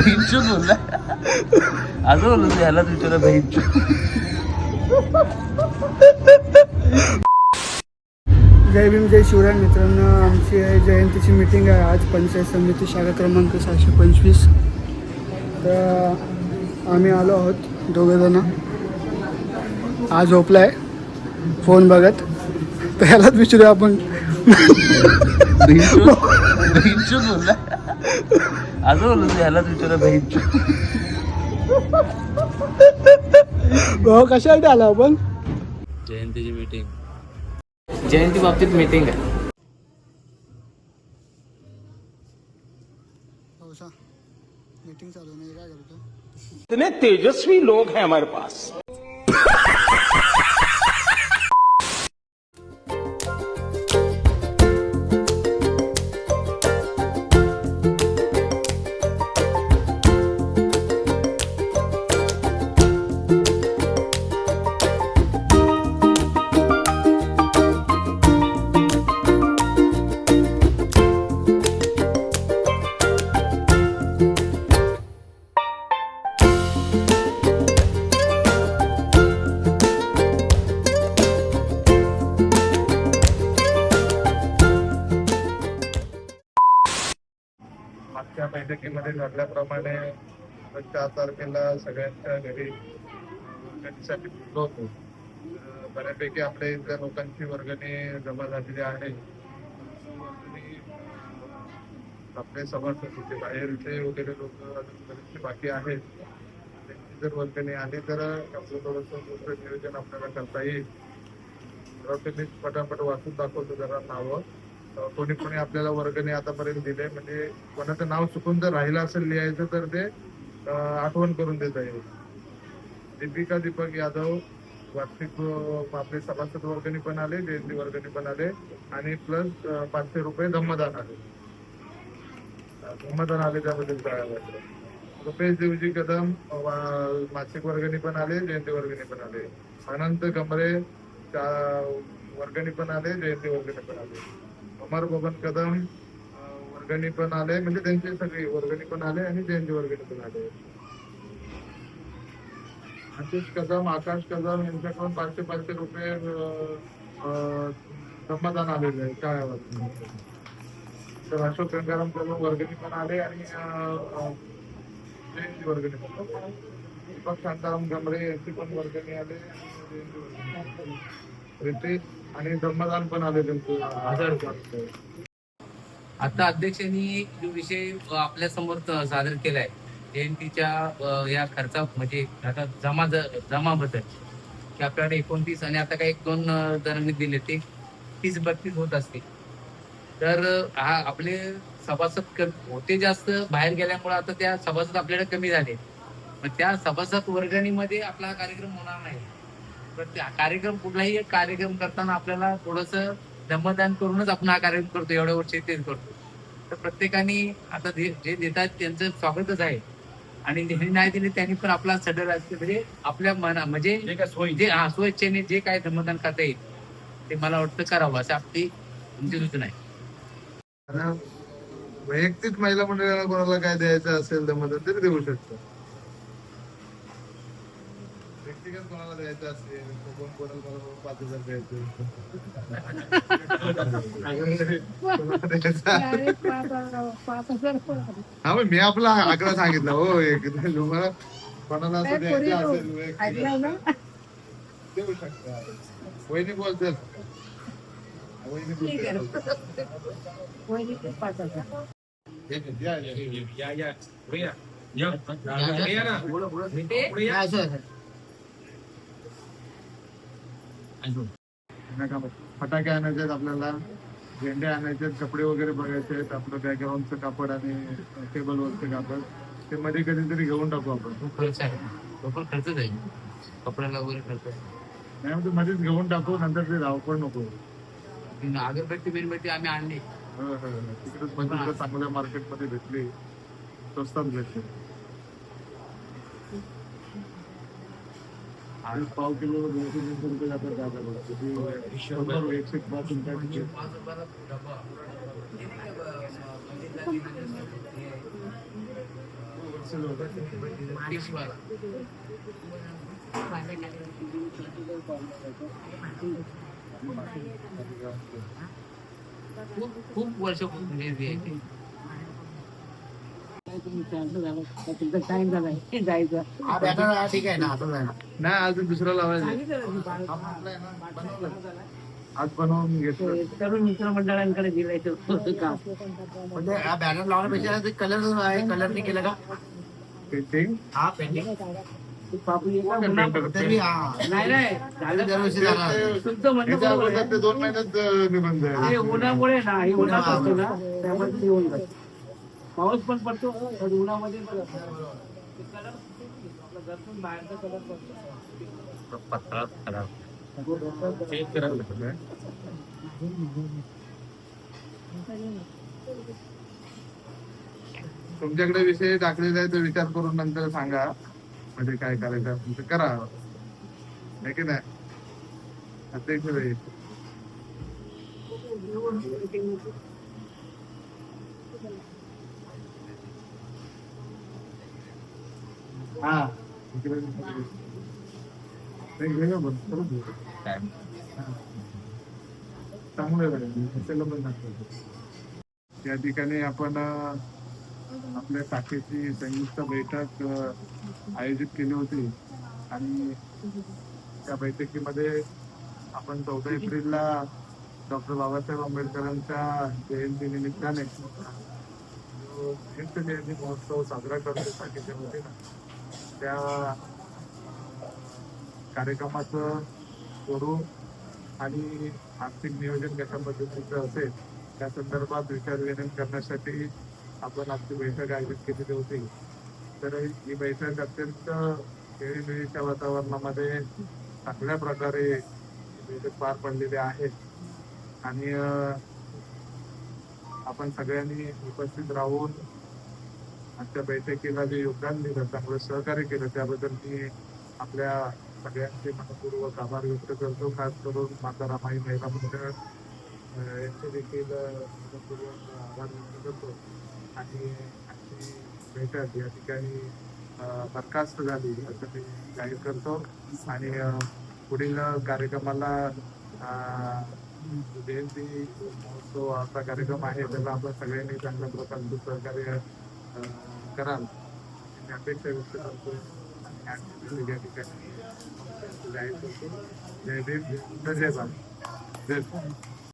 बहीणचो बोलला असं बोललो ह्यालाच विचारा बहीणचो. जय भीम जय शिवराय मित्रांनो, आमची जयंतीची मीटिंग आहे आज पंचायत समिती शाखा क्रमांक 625. तर आम्ही आलो आहोत दोघंजण. आज झोपलाय फोन बघत, तर ह्यालाच विचारूया आपण. बहीणचो बोलला असं बोललो ह्यालाच विचारा बहीणचो. भाऊ कशासाठी आला आपण? जयंतीची मीटिंग, जयंती बाबतीत मीटिंग आहे. मीटिंग चालू नाही, काय करतो? इतने तेजस्वी लोग हैं हमारे पास. मागच्या बैठकीमध्ये ठरल्याप्रमाणे 4 तारखेला सगळ्यांच्या घरी वर्गणीसाठी बोललो होतो. बऱ्यापैकी आपल्या इथल्या लोकांची वर्गणी जमा झालेली आहे. वर्गणी आपले सभासद होते, बाहेरचे वगैरे लोक अजून बरेचसे बाकी आहेत. त्यांची जर वर्गणी आली तर आपलं थोडंसं दुसरं नियोजन आपल्याला करता येईल. मी पटापट वाचून दाखवतो जरा नावं. कोणी कोणी आपल्याला वर्गणी आतापर्यंत दिले, म्हणजे कोणाचं नाव चुकून जर राहिलं असेल लिहायचं तर ते आठवण करून देता येईल. दीपिका दीपक यादव वार्षिक आपले सभासद वर्गणी पण आले, जयंती वर्गणी पण आले आणि प्लस 500 रुपये धम्मदान आले. धम्मदान आले त्याबद्दल कळायला. रुपेश देवजी कदम मासिक वर्गणी पण आले, जयंती वर्गणी पण आले. अनंत कमरे वर्गणी पण आले, जयंती वर्गणी पण आले. अमर बबन कदम वर्गणी पण आले, म्हणजे त्यांची सगळी वर्गणी पण आले आणि जयंती वर्गणी पण आले. आशिष कदम, आकाश कदम यांच्याकडून 500 रुपये धम्मदान आलेले आहे शाळेवर. तर अशोक गंगाराम कदम वर्गणी पण आले आणि जयंती वर्गणी पण. दीपक शांताराम गमरे यांची पण वर्गणी आले, रितेश आणि धम्मदान पण आले त्यांचं 1000 रुपये. आता अध्यक्षांनी जो विषय आपल्या समोर सादर केलाय जयंतीच्या या खर्चा म्हणजे आता जमाबद्दल की आपल्याकडे 29 आणि आता काही 1-2 जणांनी दिले ते 30-32 होत असते. तर हा आपले सभासद होते जास्त, बाहेर गेल्यामुळे आता त्या सभासद आपल्याकडे कमी झाले. मग त्या सभासद वर्गणीमध्ये आपला हा कार्यक्रम होणार नाही. तर त्या कार्यक्रम कुठलाही एक कार्यक्रम करताना आपल्याला थोडस धम्मदान करूनच आपण हा कार्यक्रम करतो, एवढ्या वर्षी तेच करतो. तर प्रत्येकाने आता जे देतात त्यांचं स्वागतच आहे आणि ज्यांनी नाही दिले त्यांनी पण आपला सदर असते, म्हणजे आपल्या मना म्हणजे जे स्वइच्छेने जे काय धम्मदान करता येईल ते मला वाटतं करावं असं आपली तुमची सूचना आहे. वैयक्तिक महिला मंडळाला कोणाला काय द्यायचं असेल धम्मदान तरी देऊ शकतो. व्यक्तिगत कोणाला द्यायचं असेल, कोणाला 5,000 द्यायचं. हा मी आपला आकडा सांगितला हो. तुम्हाला कोणाला असं द्यायचं असेल देऊ शकता. वहिनी बोलतात, वहिनी फटाके आणायचे आहेत आपल्याला, झेंडे आणायचे आहेत, कपडे वगैरे बघायचे आहेत, आपलं बॅकग्राऊंडचं कापड आणि टेबलवरचं कापड ते मध्ये कधीतरी घेऊन टाकू आपण. खर्च आहे, तो खर्चच आहे, कपड्याला वगैरे खर्च आहे. नाही म्हणजे मध्येच घेऊन टाकू, नंतर ते धावपळ नको. अगरबत्ती बिनबत्ती आम्ही आणली तिकडेच म्हणजे चांगल्या मार्केटमध्ये भेटली, स्वस्तात भेटली. 5 किलो 200 रुपये जातात दादा. 105 रुपये. फिशवाला. खूप खूप वर्षापूर्वी हे आहे ते. नाही अजून दुसरा लावायचं आज बनवून घेतलं. तरुण मित्रमंडळांकडे दिलायचं होतं काम. म्हणजे हा बॅनर लावण्यापेक्षा ते कलर आहे, कलरने केलं का? पेंटिंग हा पेंटिंग बापू एका मुला- तरी हा नाही झालं दरवर्षी जाणार. तुमचं म्हणणं याच्या बरोबर अगोदर आहे. ते 2 महिन्यात निबंध हे आहे. उन्हामुळे ना हे उन्हात असतो ना त्यामुळे ते होऊन जातं. पाऊस पण पडतो पण उन्हामध्ये पण असतो. ते कलर आपलं घरतून बाहेरचा कलर पडतो. पत्रा खराब. तुमच्याकडे विषय टाकलेला आहे तो विचार करून नंतर सांगा म्हणजे काय करायचं असेल ते करा. आहे की नाही अध्यक्ष भाई? हा इकडे नाही, घेऊया बरं, करू दे. काय चांगलं आहे त्याला पण दाखवतो. या ठिकाणी आपण आपल्या शाखेची संयुक्त बैठक आयोजित केली होती आणि त्या बैठकीमध्ये आपण 14 एप्रिलला डॉक्टर बाबासाहेब आंबेडकरांच्या जयंती निमित्ताने जो संयुक्त जयंती महोत्सव साजरा करतो शाखेच्या मध्ये ना त्या कार्यक्रमाचं स्वरूप आणि आर्थिक नियोजन कशा पद्धतीचं असेल त्या संदर्भात विचारविनिमय करण्यासाठी आपण आजची बैठक आयोजित केलेली होती. तर ही बैठक अत्यंत खेळीमेळीच्या वातावरणामध्ये चांगल्या प्रकारे ही बैठक पार पडलेली आहे आणि आपण सगळ्यांनी उपस्थित राहून आजच्या बैठकीला जे योगदान दिलं, चांगलं सहकार्य केलं त्याबद्दल मी आपल्या सगळ्यांचे मनपूर्वक आभार व्यक्त करतो. खास करून माता रमाई महिला मंडळ यांचे देखील मनपूर्वक आभार व्यक्त करतो आणि आजची बैठक या ठिकाणी बरखास्त झाली असं मी जाहीर करतो आणि पुढील कार्यक्रमाला जयंती महोत्सव असा कार्यक्रम आहे त्याला आपण सगळ्यांनी चांगल्या प्रकारचं सहकार्य कराल मी अपेक्षा व्यक्त करतो आणि या ठिकाणी जाहीर करतो. जय भीम, जय भारत.